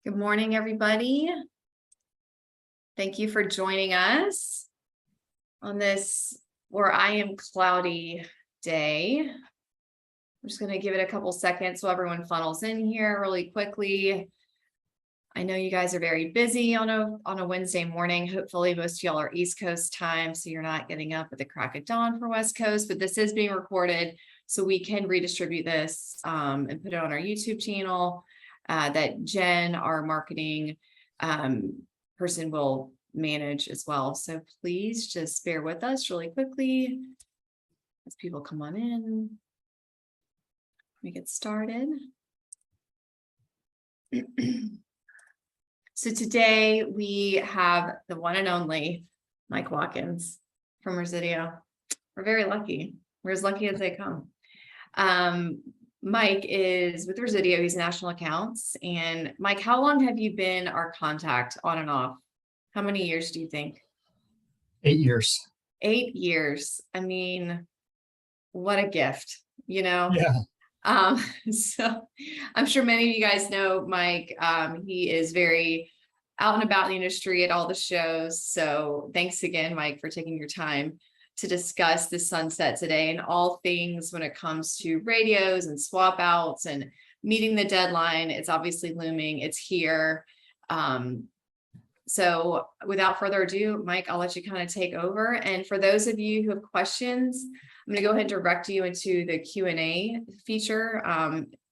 Good morning, everybody. Thank you for joining us on this where I am cloudy day. I'm just going to give it a couple seconds so everyone funnels in here really quickly. I know you guys are very busy on a Wednesday morning. Hopefully most of y'all are East Coast time, so you're not getting up at the crack of dawn for West Coast, but this is being recorded so we can redistribute this and put it on our YouTube channel. That Jen, our marketing person, will manage as well. So please just bear with us really quickly as people come on in. We get started. So today we have the one and only Mike Watkins from Resideo. We're very lucky. We're as lucky as they come. Mike is with Resideo. He's national accounts. And Mike, how long have you been our contact on and off? How many years do you think? 8 years. 8 years. I mean, what a gift, you know? Yeah. So I'm sure many of you guys know Mike. He is very out and about in the industry at all the shows. So thanks again, Mike, for taking your time to discuss the sunset today and all things when it comes to radios and swap outs and meeting the deadline. It's obviously looming. It's here. So without further ado, Mike, I'll let you kind of take over. And for those of you who have questions, I'm going to go ahead and direct you into the Q&A feature.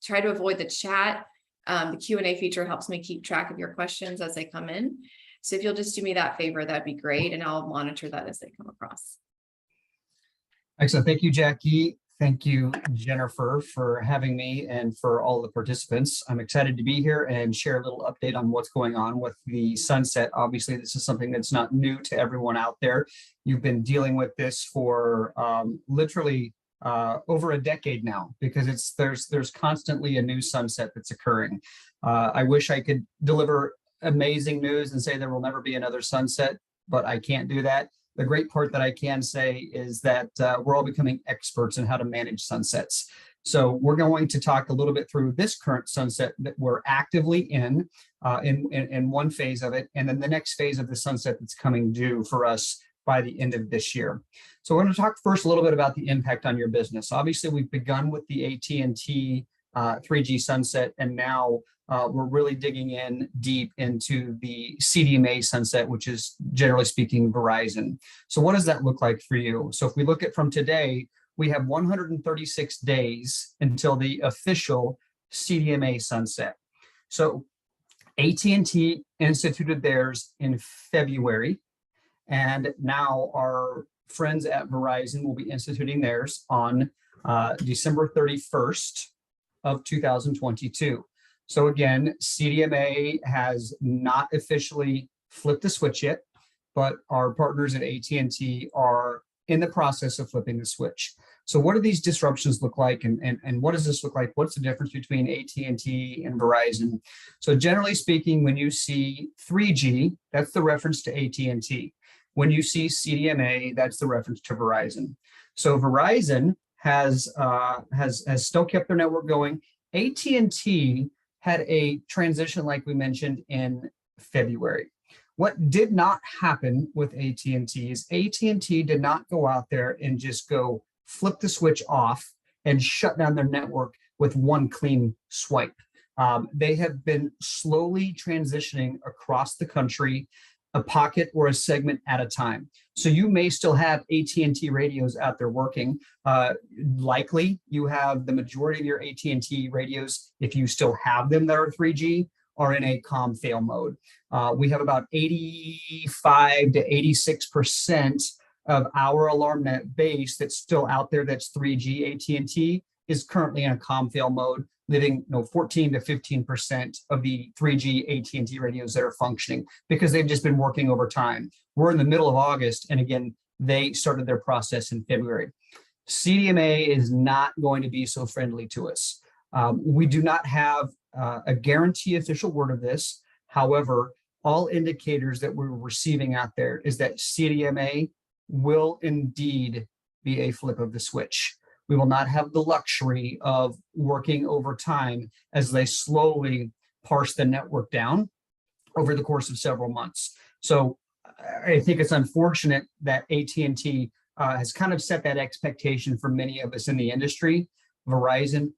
Try to avoid the chat. The Q&A feature helps me keep track of your questions as they come in. So if you'll just do me that favor, that'd be great. And I'll monitor that as they come across. Excellent. Thank you, Jackie. Thank you, Jennifer, for having me and for all the participants. I'm excited to be here and share a little update on what's going on with the sunset. Obviously, this is something that's not new to everyone out there. You've been dealing with this for literally over a decade now, because there's constantly a new sunset that's occurring. I wish I could deliver amazing news and say there will never be another sunset, but I can't do that. The great part that I can say is that we're all becoming experts in how to manage sunsets. So we're going to talk a little bit through this current sunset that we're actively in one phase of it, and then the next phase of the sunset that's coming due for us by the end of this year. So we're going to talk first a little bit about the impact on your business. Obviously, we've begun with the AT&T 3G sunset, and now we're really digging in deep into the CDMA sunset, which is generally speaking Verizon. So what does that look like for you? So if we look at from today, we have 136 days until the official CDMA sunset. So AT&T instituted theirs in February, and now our friends at Verizon will be instituting theirs on December 31st of 2022. So again, CDMA has not officially flipped the switch yet, but our partners at AT&T are in the process of flipping the switch. So what do these disruptions look like, and what does this look like? What's the difference between AT&T and Verizon? So generally speaking, when you see 3G, that's the reference to AT&T. When you see CDMA, that's the reference to Verizon. So Verizon has still kept their network going. AT&T had a transition, like we mentioned, in February. What did not happen with AT&T is AT&T did not go out there and just go flip the switch off and shut down their network with one clean swipe. They have been slowly transitioning across the country, a pocket or a segment at a time. So you may still have AT&T radios out there working. Likely you have the majority of your AT&T radios, if you still have them that are 3G, are in a COM fail mode. We have about 85 to 86% of our Alarmnet base that's still out there that's 3G AT&T is currently in a COM fail mode, leaving 14 to 15% of the 3G AT&T radios that are functioning because they've just been working over time. We're in the middle of August, and again, they started their process in February. CDMA is not going to be so friendly to us. We do not have a guarantee official word of this. However, all indicators that we're receiving out there is that CDMA will indeed be a flip of the switch. We will not have the luxury of working over time as they slowly parse the network down over the course of several months. So I think it's unfortunate that AT&T has kind of set that expectation for many of us in the industry. Verizon,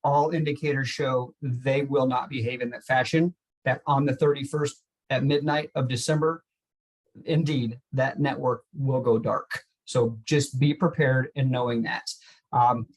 all indicators show they will not behave in that fashion, that on the 31st at midnight of December, indeed, that network will go dark. So just be prepared in knowing that.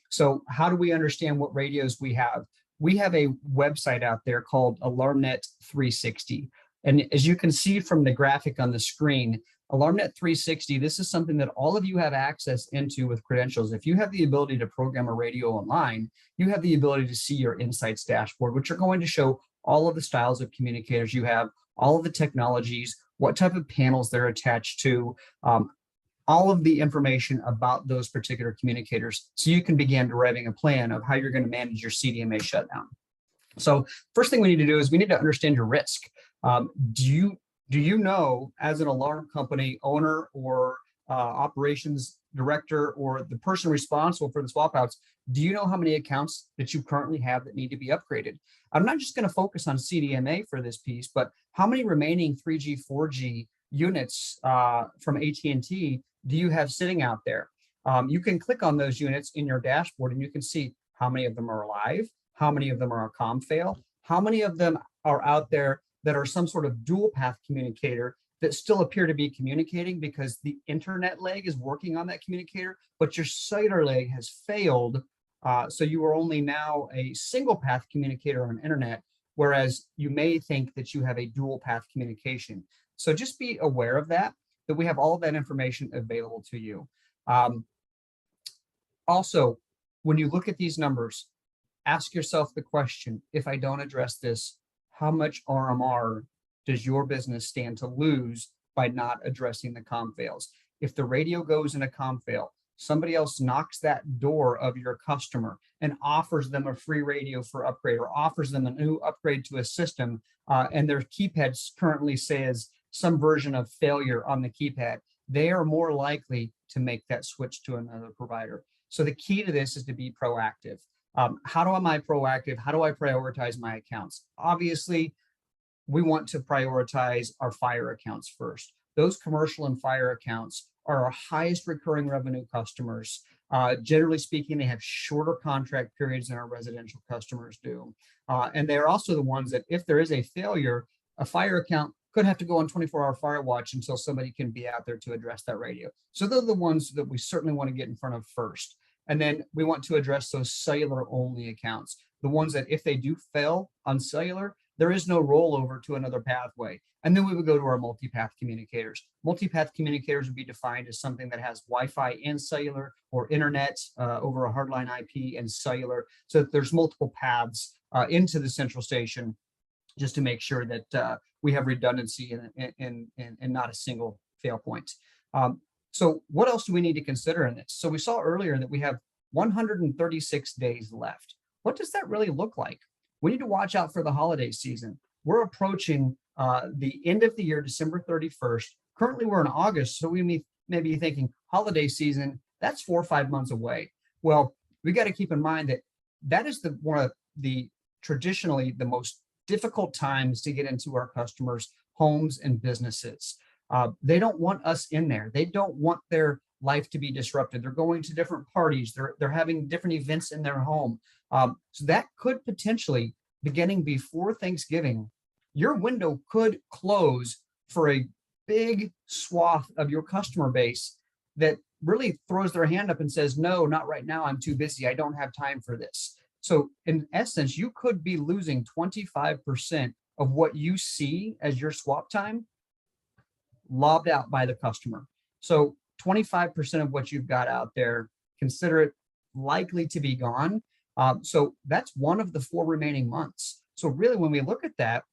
So how do we understand what radios we have? We have a website out there called Alarmnet 360. And as you can see from the graphic on the screen, Alarmnet 360, this is something that all of you have access into with credentials. If you have the ability to program a radio online, you have the ability to see your insights dashboard, which are going to show all of the styles of communicators you have, all of the technologies, what type of panels they're attached to, all of the information about those particular communicators, so you can begin deriving a plan of how you're going to manage your CDMA shutdown. So first thing we need to do is we need to understand your risk. Do you know, as an alarm company owner or operations director or the person responsible for the swap outs, do you know how many accounts that you currently have that need to be upgraded? I'm not just going to focus on CDMA for this piece, but how many remaining 3G, 4G units from AT&T do you have sitting out there? You can click on those units in your dashboard and you can see how many of them are alive, how many of them are a comm fail, how many of them are out there that are some sort of dual path communicator that still appear to be communicating because the internet leg is working on that communicator, but your cellular leg has failed. So you are only now a single path communicator on internet, whereas you may think that you have a dual path communication. So just be aware of that we have all of that information available to you. Also, when you look at these numbers, ask yourself the question, if I don't address this, how much RMR does your business stand to lose by not addressing the comm fails? If the radio goes in a comm fail, somebody else knocks that door of your customer and offers them a free radio for upgrade or offers them a new upgrade to a system, and their keypad currently says some version of failure on the keypad, they are more likely to make that switch to another provider. So the key to this is to be proactive. How am I proactive? How do I prioritize my accounts? Obviously, we want to prioritize our fire accounts first. Those commercial and fire accounts are our highest recurring revenue customers. Generally speaking, they have shorter contract periods than our residential customers do. And they're also the ones that if there is a failure, a fire account could have to go on 24-hour fire watch until somebody can be out there to address that radio. So they're the ones that we certainly want to get in front of first. And then we want to address those cellular only accounts, the ones that if they do fail on cellular, there is no rollover to another pathway. And then we would go to our multipath communicators. Multipath communicators would be defined as something that has Wi-Fi and cellular, or internet over a hardline IP and cellular, so that there's multiple paths into the central station, just to make sure that we have redundancy and not a single fail point. So what else do we need to consider in this? So we saw earlier that we have 136 days left. What does that really look like? We need to watch out for the holiday season. We're approaching the end of the year, December 31st. Currently, we're in August, so we may be thinking holiday season, that's 4 or 5 months away. Well, we got to keep in mind that that is one of the traditionally the most difficult times to get into our customers' homes and businesses. They don't want us in there. They don't want their life to be disrupted. They're going to different parties. They're having different events in their home. So that could potentially, beginning before Thanksgiving, your window could close for a big swath of your customer base that really throws their hand up and says, no, not right now. I'm too busy. I don't have time for this. So in essence, you could be losing 25% of what you see as your swap time lobbed out by the customer. So 25% of what you've got out there, consider it likely to be gone. So that's one of the 4 remaining months. So really, when we look at that,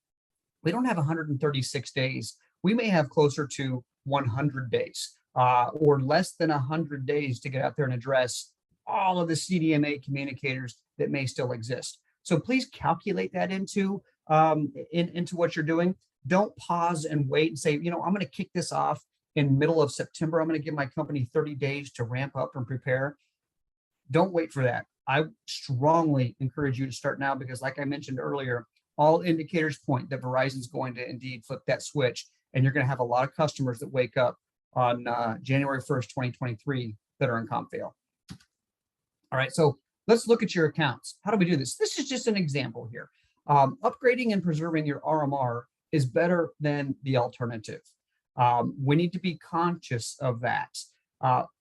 we don't have 136 days. We may have closer to 100 days or less than 100 days to get out there and address all of the CDMA communicators that may still exist. So please calculate that into what you're doing. Don't pause and wait and say, I'm going to kick this off in middle of September. I'm going to give my company 30 days to ramp up and prepare. Don't wait for that. I strongly encourage you to start now because, like I mentioned earlier, all indicators point that Verizon's going to indeed flip that switch, and you're going to have a lot of customers that wake up on January 1st, 2023 that are in comp fail. All right, so let's look at your accounts. How do we do this? This is just an example here. Upgrading and preserving your RMR is better than the alternative. We need to be conscious of that.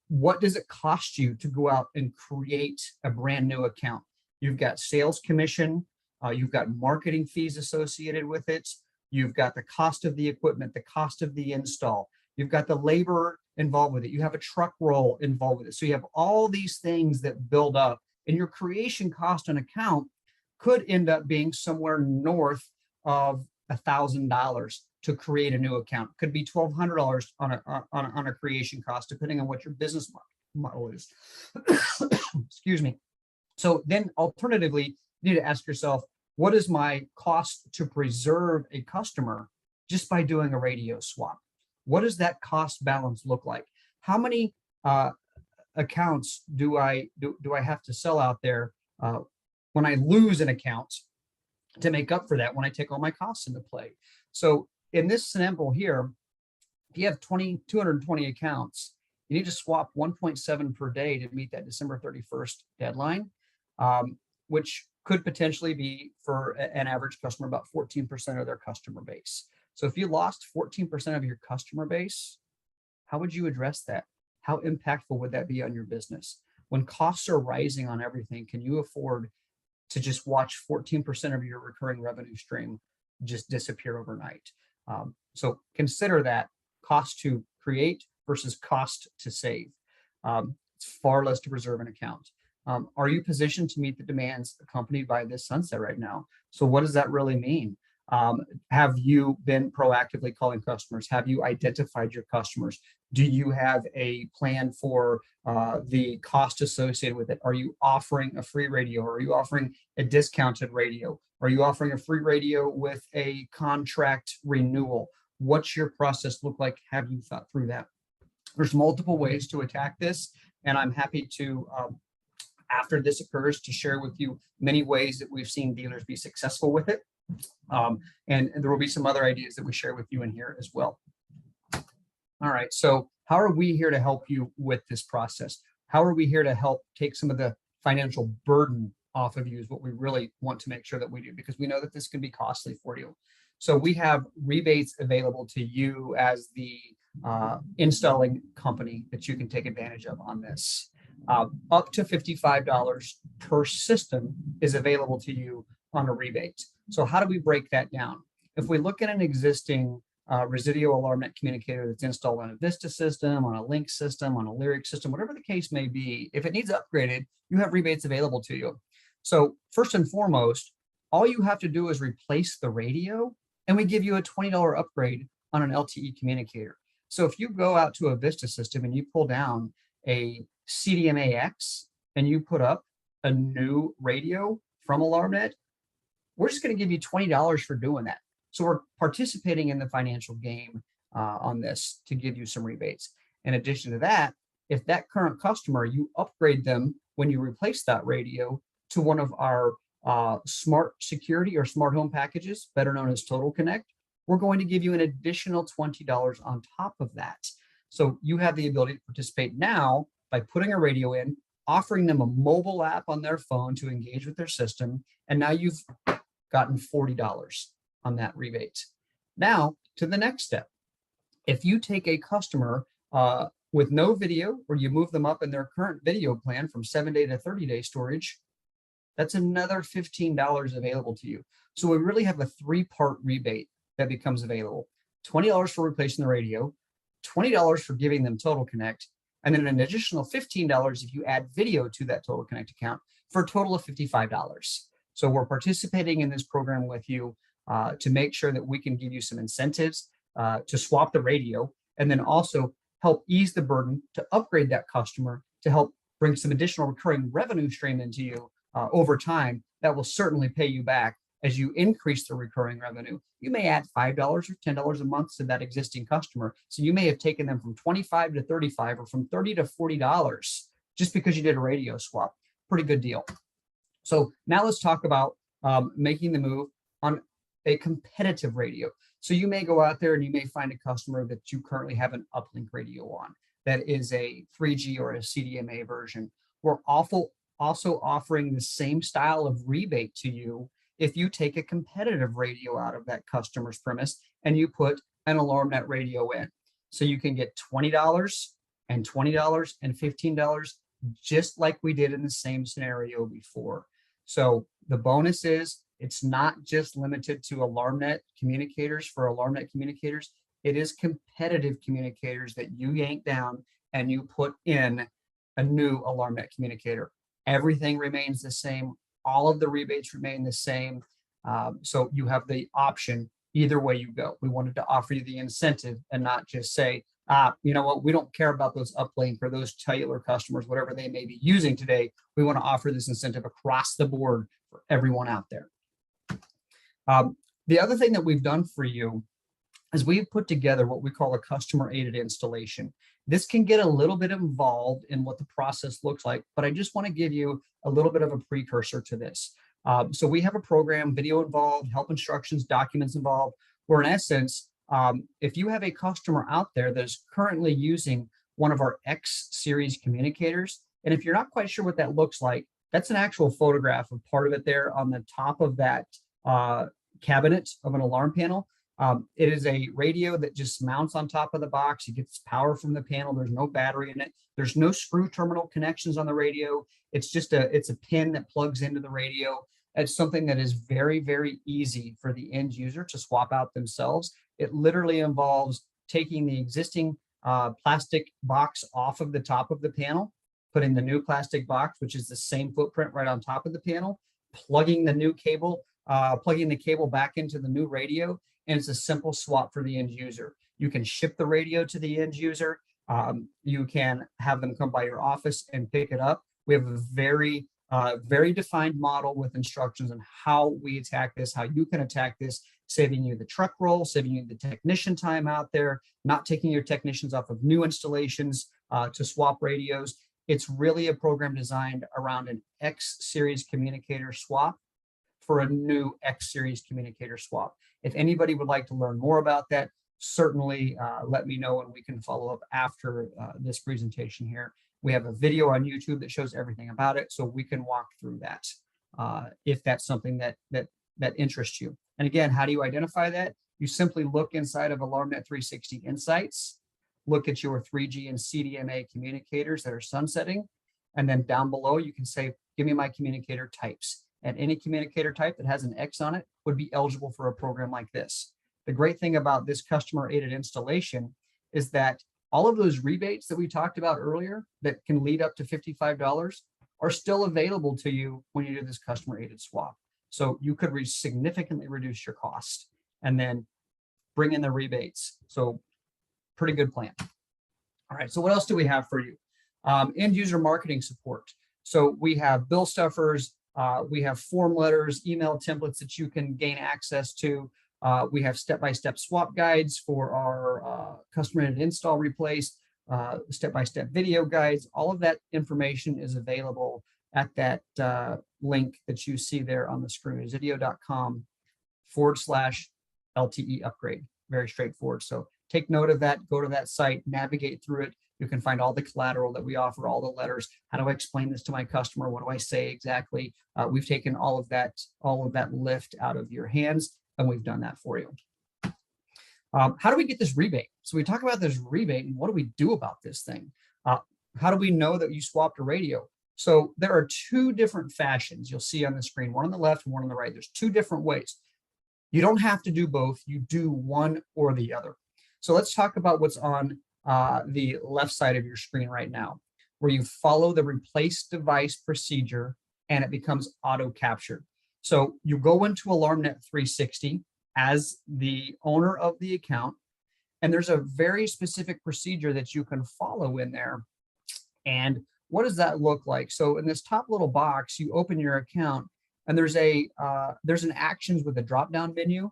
What does it cost you to go out and create a brand new account? You've got sales commission, you've got marketing fees associated with it, you've got the cost of the equipment, the cost of the install, you've got the labor involved with it, you have a truck roll involved with it. So you have all these things that build up, and your creation cost on account could end up being somewhere north of $1,000 to create a new account. Could be $1,200 on a creation cost, depending on what your business model is. Excuse me. So then alternatively, you need to ask yourself, what is my cost to preserve a customer just by doing a radio swap? What does that cost balance look like? How many accounts do I have to sell out there when I lose an account to make up for that when I take all my costs into play? So in this sample here, if you have 220 accounts, you need to swap 1.7 per day to meet that December 31st deadline, which could potentially be, for an average customer, about 14% of their customer base. So if you lost 14% of your customer base, how would you address that? How impactful would that be on your business? When costs are rising on everything, can you afford to just watch 14% of your recurring revenue stream just disappear overnight? So consider that cost to create versus cost to save. It's far less to preserve an account. Are you positioned to meet the demands accompanied by this sunset right now? So what does that really mean? Have you been proactively calling customers? Have you identified your customers? Do you have a plan for the cost associated with it? Are you offering a free radio? Are you offering a discounted radio? Are you offering a free radio with a contract renewal? What's your process look like? Have you thought through that? There's multiple ways to attack this, and I'm happy to, after this occurs, to share with you many ways that we've seen dealers be successful with it. And there will be some other ideas that we share with you in here as well. All right, so how are we here to help you with this process? How are we here to help take some of the financial burden off of you is what we really want to make sure that we do, because we know that this can be costly for you. So we have rebates available to you as the installing company that you can take advantage of on this. Up to $55 per system is available to you on a rebate. So how do we break that down? If we look at an existing Resideo Alarmnet communicator that's installed on a Vista system, on a Link system, on a Lyric system, whatever the case may be, if it needs upgraded, you have rebates available to you. So first and foremost, all you have to do is replace the radio, and we give you a $20 upgrade on an LTE communicator. So if you go out to a Vista system and you pull down a CDMA X and you put up a new radio from Alarmnet, we're just going to give you $20 for doing that. So we're participating in the financial game on this to give you some rebates. In addition to that, if that current customer, you upgrade them when you replace that radio to one of our smart security or smart home packages, better known as Total Connect, we're going to give you an additional $20 on top of that. So you have the ability to participate now by putting a radio in, offering them a mobile app on their phone to engage with their system, and now you've gotten $40 on that rebate. Now to the next step. If you take a customer with no video, or you move them up in their current video plan from 7-day to 30-day storage, that's another $15 available to you. So we really have a 3-part rebate that becomes available. $20 for replacing the radio, $20 for giving them Total Connect, and then an additional $15 if you add video to that Total Connect account, for a total of $55. So we're participating in this program with you to make sure that we can give you some incentives to swap the radio, and then also help ease the burden to upgrade that customer to help bring some additional recurring revenue stream into you over time that will certainly pay you back as you increase the recurring revenue. You may add $5 or $10 a month to that existing customer. So you may have taken them from $25 to $35 or from $30 to $40 just because you did a radio swap. Pretty good deal. So now let's talk about making the move on a competitive radio. So you may go out there and you may find a customer that you currently have an uplink radio on that is a 3G or a CDMA version. We're also offering the same style of rebate to you if you take a competitive radio out of that customer's premise and you put an Alarmnet radio in. So you can get $20 and $20 and $15, just like we did in the same scenario before. So the bonus is it's not just limited to Alarmnet communicators for Alarmnet communicators. It is competitive communicators that you yank down and you put in a new Alarmnet communicator. Everything remains the same. All of the rebates remain the same. So you have the option either way you go. We wanted to offer you the incentive and not just say, you know what, we don't care about those uplink or those cellular customers, whatever they may be using today. We want to offer this incentive across the board for everyone out there. The other thing that we've done for you is we've put together what we call a customer aided installation. This can get a little bit involved in what the process looks like, but I just want to give you a little bit of a precursor to this. So we have a program, video involved, help instructions, documents involved, where in essence, if you have a customer out there that is currently using one of our X series communicators, and if you're not quite sure what that looks like, that's an actual photograph of part of it there on the top of that cabinet of an alarm panel. It is a radio that just mounts on top of the box. It gets power from the panel. There's no battery in it. There's no screw terminal connections on the radio. It's just it's a pin that plugs into the radio. It's something that is very, very easy for the end user to swap out themselves. It literally involves taking the existing plastic box off of the top of the panel, putting the new plastic box, which is the same footprint right on top of the panel, plugging the new cable, plugging the cable back into the new radio, and it's a simple swap for the end user. You can ship the radio to the end user. You can have them come by your office and pick it up. We have a very defined model with instructions on how we attack this, how you can attack this, saving you the truck roll, saving you the technician time out there, not taking your technicians off of new installations to swap radios. It's really a program designed around an X series communicator swap for a new X series communicator swap. If anybody would like to learn more about that, certainly let me know and we can follow up after this presentation here. We have a video on YouTube that shows everything about it, so we can walk through that if that's something that interests you. And again, how do you identify that? You simply look inside of Alarmnet 360 Insights, look at your 3G and CDMA communicators that are sunsetting, and then down below you can say, give me my communicator types. And any communicator type that has an X on it would be eligible for a program like this. The great thing about this customer aided installation is that all of those rebates that we talked about earlier that can lead up to $55 are still available to you when you do this customer aided swap. So you could significantly reduce your cost and then bring in the rebates. So pretty good plan. All right, so what else do we have for you? End user marketing support. So we have bill stuffers, we have form letters, email templates that you can gain access to. We have step-by-step swap guides for our customer-aided install replace, step-by-step video guides. All of that information is available at that link that you see there on the screen, resideo.com/LTE upgrade. Very straightforward. So take note of that, go to that site, navigate through it. You can find all the collateral that we offer, all the letters. How do I explain this to my customer? What do I say exactly? We've taken all of that lift out of your hands, and we've done that for you. How do we get this rebate? So we talk about this rebate, and what do we do about this thing? How do we know that you swapped a radio? So there are two different fashions you'll see on the screen, one on the left and one on the right. There's two different ways. You don't have to do both. You do one or the other. So let's talk about what's on the left side of your screen right now, where you follow the replace device procedure and it becomes auto captured. So you go into Alarmnet 360 as the owner of the account, and there's a very specific procedure that you can follow in there. And what does that look like? So in this top little box, you open your account, and there's an actions with a drop-down menu,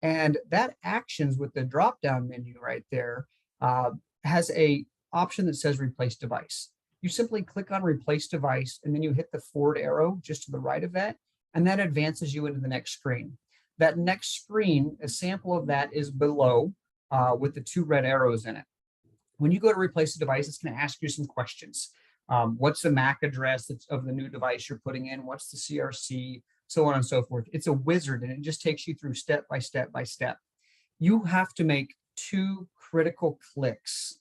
and that actions with the drop-down menu right there has a option that says replace device. You simply click on replace device, and then you hit the forward arrow just to the right of that, and that advances you into the next screen. That next screen, a sample of that is below with the 2 red arrows in it. When you go to replace a device, it's going to ask you some questions. What's the MAC address of the new device you're putting in? What's the CRC? So on and so forth. It's a wizard, and it just takes you through step by step by step. You have to make 2 critical clicks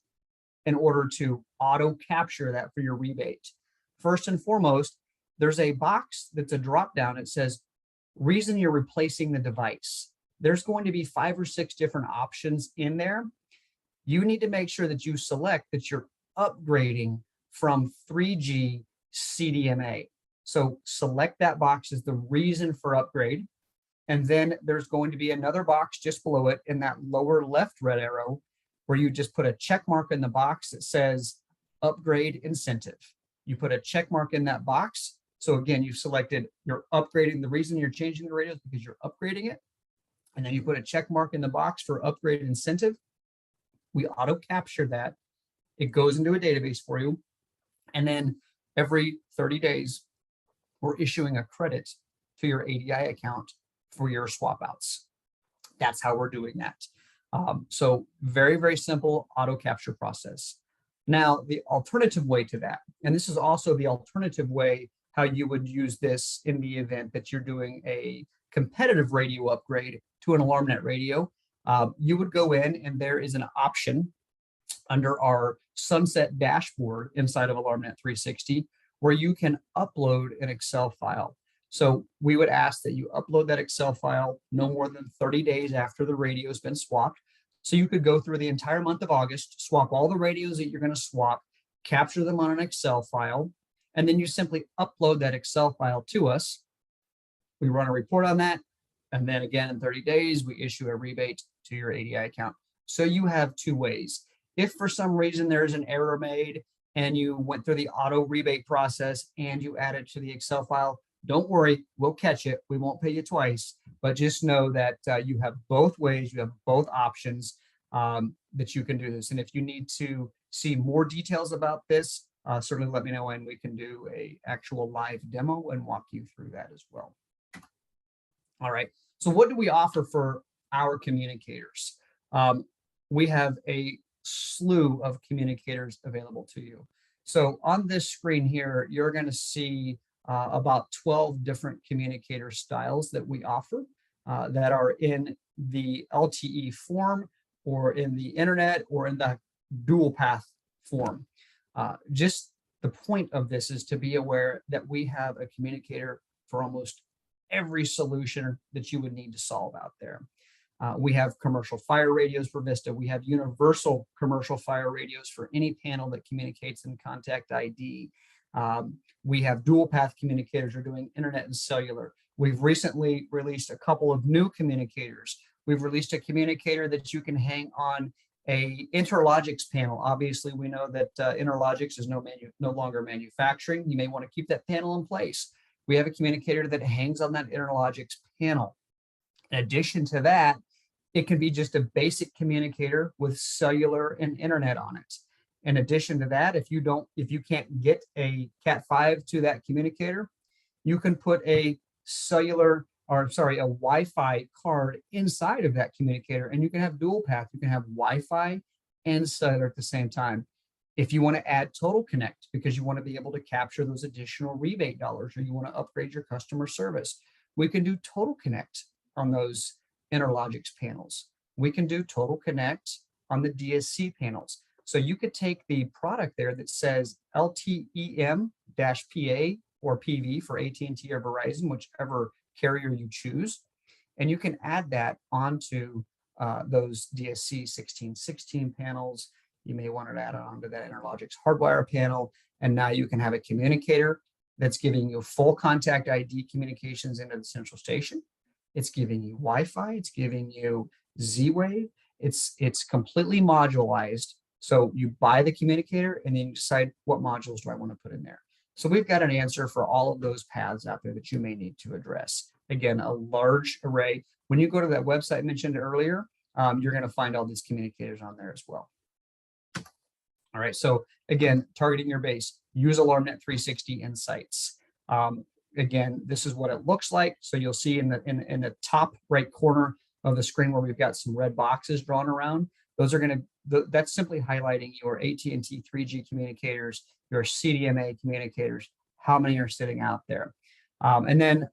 in order to auto capture that for your rebate. First and foremost, there's a box that's a drop down. It says, reason you're replacing the device. There's going to be 5 or 6 different options in there. You need to make sure that you select that you're upgrading from 3G CDMA. So select that box as the reason for upgrade. And then there's going to be another box just below it in that lower left red arrow where you just put a check mark in the box that says upgrade incentive. You put a check mark in that box. So again, you've selected you're upgrading. The reason you're changing the radio is because you're upgrading it. And then you put a check mark in the box for upgrade incentive. We auto capture that. It goes into a database for you. And then every 30 days, we're issuing a credit to your ADI account for your swap outs. That's how we're doing that. So very, very simple auto capture process. Now, the alternative way to that, and this is also the alternative way how you would use this in the event that you're doing a competitive radio upgrade to an Alarmnet radio, you would go in and there is an option under our Sunset dashboard inside of Alarmnet 360 where you can upload an Excel file. So we would ask that you upload that Excel file no more than 30 days after the radio has been swapped. So you could go through the entire month of August, swap all the radios that you're going to swap, capture them on an Excel file, and then you simply upload that Excel file to us. We run a report on that. And then again, in 30 days, we issue a rebate to your ADI account. So you have 2 ways. If for some reason there is an error made and you went through the auto rebate process and you add it to the Excel file, don't worry, we'll catch it. We won't pay you twice, but just know that you have both ways, you have both options that you can do this. And if you need to see more details about this, certainly let me know and we can do a actual live demo and walk you through that as well. All right, so what do we offer for our communicators? We have a slew of communicators available to you. So on this screen here, you're going to see about 12 different communicator styles that we offer that are in the LTE form or in the internet or in the dual path form. Just the point of this is to be aware that we have a communicator for almost every solution that you would need to solve out there. We have commercial fire radios for Vista. We have universal commercial fire radios for any panel that communicates in contact ID. We have dual path communicators are doing internet and cellular. We've recently released a couple of new communicators. We've released a communicator that you can hang on a Interlogix panel. Obviously, we know that Interlogix is no longer manufacturing. You may want to keep that panel in place. We have a communicator that hangs on that Interlogix panel. In addition to that, it can be just a basic communicator with cellular and internet on it. In addition to that, if you can't get a Cat5 to that communicator, you can put a Wi-Fi card inside of that communicator, and you can have dual path. You can have Wi-Fi and cellular at the same time. If you want to add Total Connect because you want to be able to capture those additional rebate dollars, or you want to upgrade your customer service, we can do Total Connect on those Interlogix panels. We can do Total Connect on the DSC panels. So you could take the product there that says LTEM-PA or PV for AT&T or Verizon, whichever carrier you choose, and you can add that onto those DSC 1616 panels. You may want to add it onto that Interlogix hardwire panel, and now you can have a communicator that's giving you full contact ID communications into the central station. It's giving you Wi-Fi. It's giving you Z-Wave. It's completely modularized. So you buy the communicator and then you decide what modules do I want to put in there. So we've got an answer for all of those paths out there that you may need to address. Again, a large array. When you go to that website mentioned earlier, you're going to find all these communicators on there as well. All right, so again, targeting your base, use Alarmnet 360 Insights. again, this is what it looks like. So you'll see in the top right corner of the screen where we've got some red boxes drawn around. Those are going to, that's simply highlighting your AT&T 3G communicators, your CDMA communicators, how many are sitting out there. And then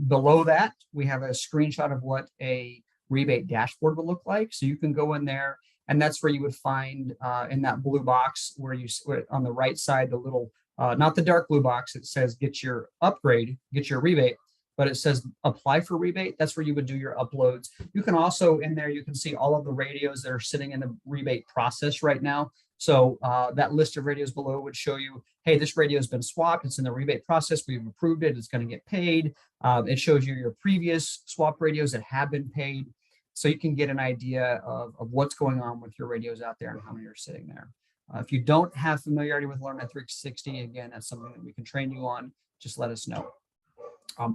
below that, we have a screenshot of what a rebate dashboard will look like. So you can go in there, and that's where you would find in that blue box where you, on the right side, the little, not the dark blue box, it says get your upgrade, get your rebate, but it says apply for rebate. That's where you would do your uploads. You can also, in there, you can see all of the radios that are sitting in the rebate process right now. So that list of radios below would show you, hey, this radio has been swapped. It's in the rebate process. We've approved it. It's going to get paid. It shows you your previous swap radios that have been paid. So you can get an idea of what's going on with your radios out there and how many are sitting there. If you don't have familiarity with Alarmnet 360, again, that's something that we can train you on. Just let us know.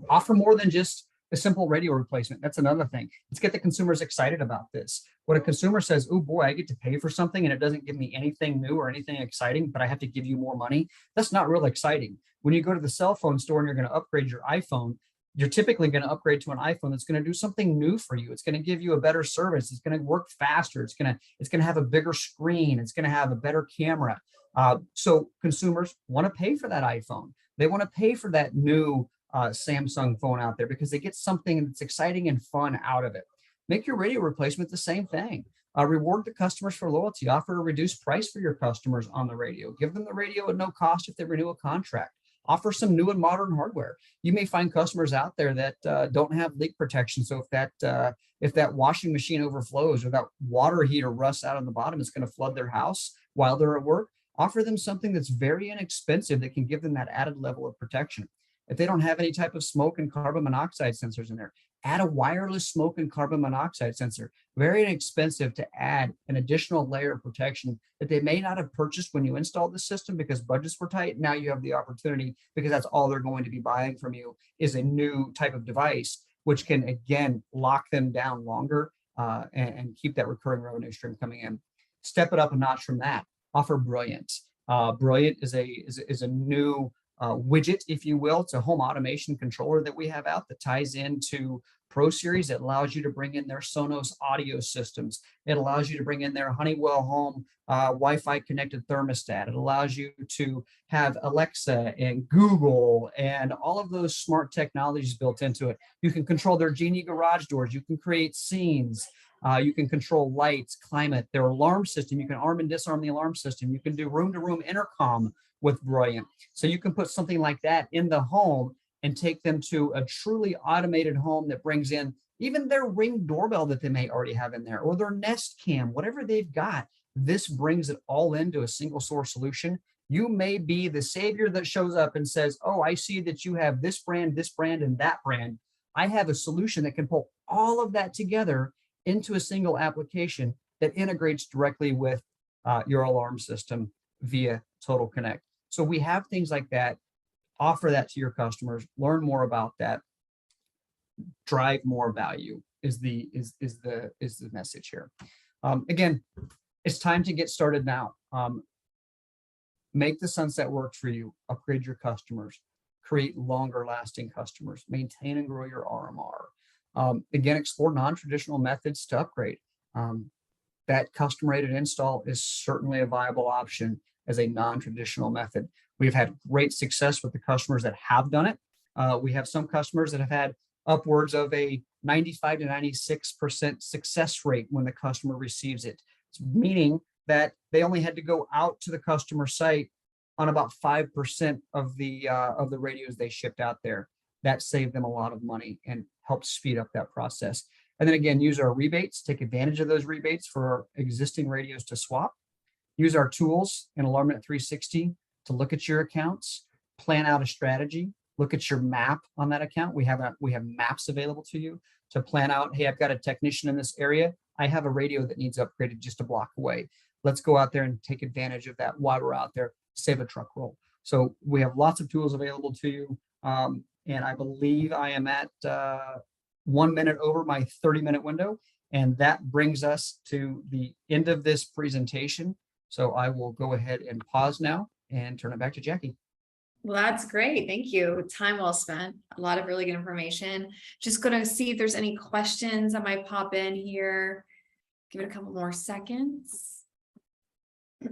Offer more than just a simple radio replacement. That's another thing. Let's get the consumers excited about this. When a consumer says, oh boy, I get to pay for something and it doesn't give me anything new or anything exciting, but I have to give you more money, that's not real exciting. When you go to the cell phone store and you're going to upgrade your iPhone, you're typically going to upgrade to an iPhone that's going to do something new for you. It's going to give you a better service. It's going to work faster. It's going to have a bigger screen. It's going to have a better camera. So consumers want to pay for that iPhone. They want to pay for that new Samsung phone out there because they get something that's exciting and fun out of it. Make your radio replacement the same thing. Reward the customers for loyalty. Offer a reduced price for your customers on the radio. Give them the radio at no cost if they renew a contract. Offer some new and modern hardware. You may find customers out there that don't have leak protection. So if that washing machine overflows or that water heater rusts out on the bottom, it's going to flood their house while they're at work. Offer them something that's very inexpensive that can give them that added level of protection. If they don't have any type of smoke and carbon monoxide sensors in there, add a wireless smoke and carbon monoxide sensor. Very inexpensive to add an additional layer of protection that they may not have purchased when you installed the system because budgets were tight. Now you have the opportunity, because that's all they're going to be buying from you, is a new type of device, which can, again, lock them down longer and keep that recurring revenue stream coming in. Step it up a notch from that. Offer Brilliant. Brilliant is a new widget, if you will. It's a home automation controller that we have out that ties into Pro Series. It allows you to bring in their Sonos audio systems. It allows you to bring in their Honeywell Home Wi-Fi connected thermostat. It allows you to have Alexa and Google and all of those smart technologies built into it. You can control their Genie garage doors. You can create scenes. You can control lights, climate, their alarm system. You can arm and disarm the alarm system. You can do room-to-room intercom with Brilliant. So you can put something like that in the home and take them to a truly automated home that brings in even their Ring doorbell that they may already have in there, or their Nest Cam, whatever they've got. This brings it all into a single source solution. You may be the savior that shows up and says, oh, I see that you have this brand, and that brand. I have a solution that can pull all of that together into a single application that integrates directly with your alarm system via Total Connect. So we have things like that. Offer that to your customers. Learn more about that. Drive more value is the message here. Again, it's time to get started now. Make the sunset work for you. Upgrade your customers. Create longer lasting customers. Maintain and grow your RMR. Again, explore non-traditional methods to upgrade. That custom rated install is certainly a viable option as a non-traditional method. We've had great success with the customers that have done it. We have some customers that have had upwards of a 95 to 96% success rate when the customer receives it, meaning that they only had to go out to the customer site on about 5% of the radios they shipped out there. That saved them a lot of money and helped speed up that process. And then again, use our rebates, take advantage of those rebates for our existing radios to swap. Use our tools in Alarmnet 360 to look at your accounts, plan out a strategy, look at your map on that account. We have maps available to you to plan out, hey, I've got a technician in this area. I have a radio that needs upgraded just a block away. Let's go out there and take advantage of that while we're out there, save a truck roll. So we have lots of tools available to you. And I believe I am at 1 minute over my 30-minute window. And that brings us to the end of this presentation. So I will go ahead and pause now and turn it back to Jackie. Well, that's great. Thank you. Time well spent. A lot of really good information. Just gonna see if there's any questions that might pop in here. Give it a couple more seconds.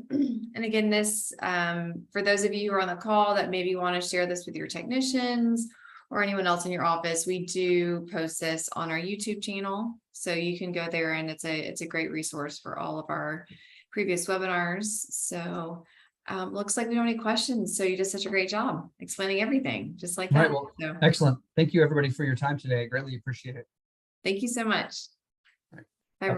And again, this, for those of you who are on the call that maybe want to share this with your technicians or anyone else in your office, we do post this on our YouTube channel. So you can go there, and it's a great resource for all of our previous webinars. So looks like we don't have any questions. So you did such a great job explaining everything, just like All right, that. well, So excellent. Thank you, everybody, for your time today. I greatly appreciate it. thank you so much. All right. Bye, everyone.